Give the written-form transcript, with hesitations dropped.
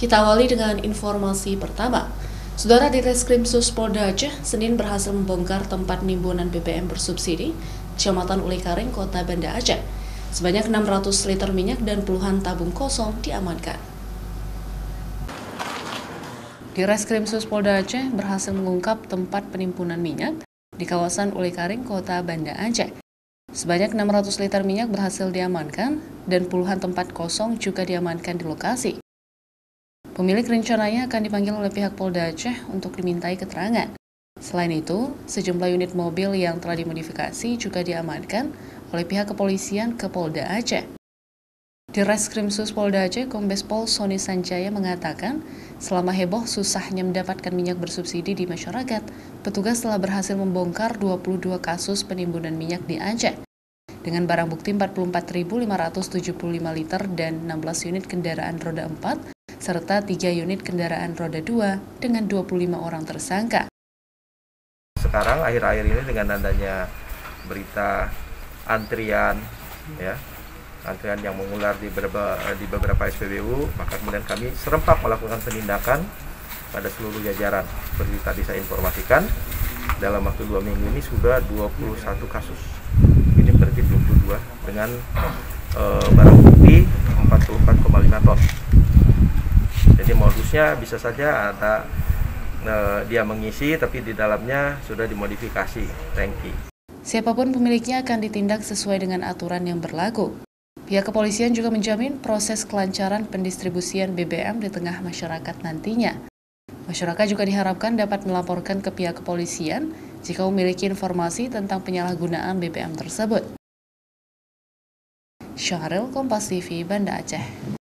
Kita awali dengan informasi pertama. Saudara, di Reskrimsus Polda Aceh, Senin berhasil membongkar tempat penimbunan BBM bersubsidi, Kecamatan Ulekaring, Kota Banda Aceh. Sebanyak 600 liter minyak dan puluhan tabung kosong diamankan. Di Reskrimsus Polda Aceh berhasil mengungkap tempat penimbunan minyak di kawasan Ulekaring, Kota Banda Aceh. Sebanyak 600 liter minyak berhasil diamankan dan puluhan tempat kosong juga diamankan di lokasi. Pemilik rencananya akan dipanggil oleh pihak Polda Aceh untuk dimintai keterangan. Selain itu, sejumlah unit mobil yang telah dimodifikasi juga diamankan oleh pihak kepolisian ke Polda Aceh. Di Reskrimsus Polda Aceh, Kombes Pol Sony Sanjaya mengatakan, selama heboh susahnya mendapatkan minyak bersubsidi di masyarakat, petugas telah berhasil membongkar 22 kasus penimbunan minyak di Aceh. Dengan barang bukti 44.575 liter dan 16 unit kendaraan roda 4, serta 3 unit kendaraan roda 2 dengan 25 orang tersangka. Sekarang akhir-akhir ini dengan adanya berita antrian yang mengular di beberapa SPBU, maka kemudian kami serempak melakukan penindakan pada seluruh jajaran. Seperti tadi saya informasikan, dalam waktu 2 minggu ini sudah 21 kasus. Ini berarti 22 dengan barang bukti 44,5 ton. Jadi modusnya bisa saja ada dia mengisi tapi di dalamnya sudah dimodifikasi tangki. Siapapun pemiliknya akan ditindak sesuai dengan aturan yang berlaku. Pihak kepolisian juga menjamin proses kelancaran pendistribusian BBM di tengah masyarakat nantinya. Masyarakat juga diharapkan dapat melaporkan ke pihak kepolisian jika memiliki informasi tentang penyalahgunaan BBM tersebut. Syahril, Kompas TV, Banda Aceh.